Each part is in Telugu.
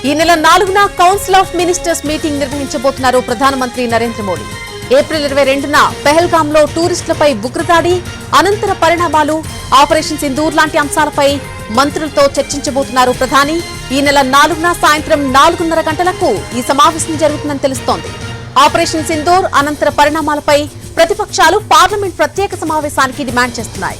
ఈ నెల 4న కౌన్సిల్ ఆఫ్ మినిస్టర్స్ మీటింగ్ నిర్వహించబోతున్నారు ప్రధానమంత్రి నరేంద్ర మోడీ. ఏప్రిల్ 22న పెహల్గాంలో టూరిస్టులపై ఉగ్రదాడి, అనంతర పరిణామాలు, ఆపరేషన్ సింధూర్ లాంటి అంశాలపై మంత్రులతో చర్చించబోతున్నారు ప్రధాని. ఈ నెల 4న సాయంత్రం 4:30 గంటలకు ఈ సమావేశం జరుగుతుందని తెలుస్తోంది. ఆపరేషన్ సింధూర్ అనంతర పరిణామాలపై ప్రతిపక్షాలు పార్లమెంట్ ప్రత్యేక సమావేశానికి డిమాండ్ చేస్తున్నాయి.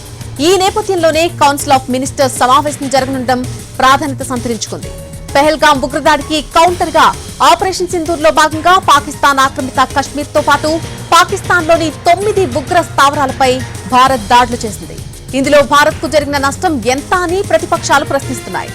ఈ నేపథ్యంలోనే కౌన్సిల్ ఆఫ్ మినిస్టర్స్ సమావేశం జరగనుండడం ప్రాధాన్యత సంతరించుకుంది. పెహల్గాం ఉగ్రదాడికి కౌంటర్ గా ఆపరేషన్ సింధూర్ లో భాగంగా పాకిస్తాన్ ఆక్రమిత కశ్మీర్ తో పాటు పాకిస్తాన్లోని 9 ఉగ్ర స్థావరాలపై భారత్ దాడులు చేసింది. ఇందులో భారత్ కు జరిగిన నష్టం ఎంత అని ప్రతిపక్షాలు ప్రశ్నిస్తున్నాయి.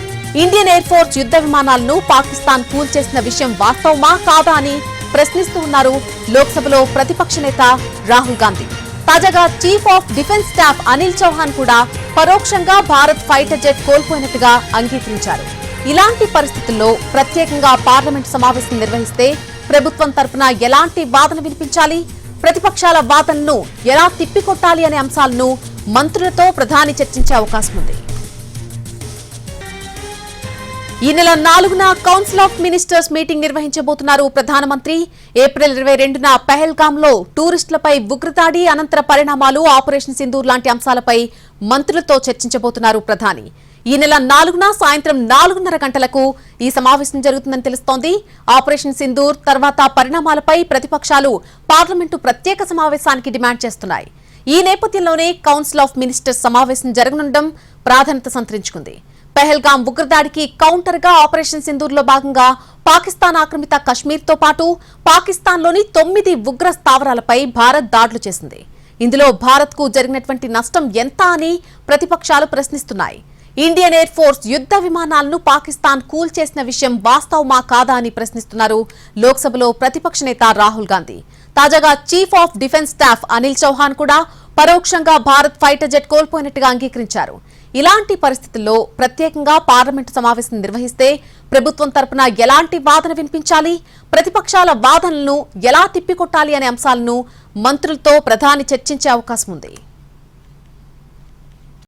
ఇండియన్ ఎయిర్ ఫోర్స్ యుద్ధ విమానాలను పాకిస్తాన్ కూల్చేసిన విషయం వాస్తవమా కాదా అని ప్రశ్నిస్తూ ఉన్నారు లోక్సభలో ప్రతిపక్ష నేత రాహుల్ గాంధీ. తాజాగా chief of defence staff Anil Chauhan కూడా పరోక్షంగా భారత్ ఫైటర్ జెట్ కోల్పోయినట్టుగా అంగీకరించారు. ఇలాంటి పరిస్థితుల్లో ప్రత్యేకంగా పార్లమెంట్ సమావేశం నిర్వహిస్తే ప్రభుత్వం తరపున ఎలాంటి వాదన వినిపించాలి, ప్రతిపక్షాల వాదనను ఎలా తిప్పికొట్టాలి అనే అంశాలను మంత్రులతో ప్రధాని చర్చించే అవకాశం ఉంది. ఈ నెల 4న కౌన్సిల్ ఆఫ్ మినిస్టర్స్ మీటింగ్ నిర్వహించబోతున్నారు ప్రధానమంత్రి. ఏప్రిల్ 22న పెహల్గాంలో టూరిస్టులపై ఉగ్రదాడి, అనంతర పరిణామాలు, ఆపరేషన్ సింధూర్ లాంటి అంశాలపై మంత్రులతో చర్చించబోతున్నారు ప్రధాని. ఈ నెల 4న సాయంత్రం 4:30 గంటలకు ఈ సమావేశం జరుగుతుందని తెలుస్తోంది. ఆపరేషన్ సింధూర్ తర్వాత పరిణామాలపై ప్రతిపక్షాలు పార్లమెంటు ప్రత్యేక సమావేశానికి డిమాండ్ చేస్తున్నాయి. ఈ నేపథ్యంలోనే కౌన్సిల్ ఆఫ్ మినిస్టర్స్ సమావేశం జరగనుండడం ప్రాధాన్యత సంతరించుకుంది. పెహల్గాం ఉగ్రదాడికి కౌంటర్ గా ఆపరేషన్ సింధూర్ లో భాగంగా పాకిస్తాన్ ఆక్రమిత కశ్మీర్ తో పాటు పాకిస్తాన్లోని 9 ఉగ్ర స్థావరాలపై భారత్ దాడులు చేసింది. ఇందులో భారత్ కు జరిగినటువంటి నష్టం ఎంత అని ప్రతిపక్షాలు ప్రశ్నిస్తున్నాయి. ఇండియన్ ఎయిర్ ఫోర్స్ యుద్ధ విమానాలను పాకిస్తాన్ కూల్చేసిన విషయం వాస్తవమా కాదా అని ప్రశ్నిస్తున్నారు లోక్సభలో ప్రతిపక్ష నేత రాహుల్ గాంధీ. తాజాగా chief of defence staff Anil Chauhan కూడా పరోక్షంగా భారత్ ఫైటర్ జెట్ కోల్పోయినట్టుగా అంగీకరించారు. ఇలాంటి పరిస్థితుల్లో ప్రత్యేకంగా పార్లమెంటు సమావేశం నిర్వహిస్తే ప్రభుత్వం తరపున ఎలాంటి వాదన వినిపించాలి, ప్రతిపక్షాల వాదనలను ఎలా తిప్పికొట్టాలి అనే అంశాలను మంత్రులతో ప్రధాని చర్చించే అవకాశం ఉంది.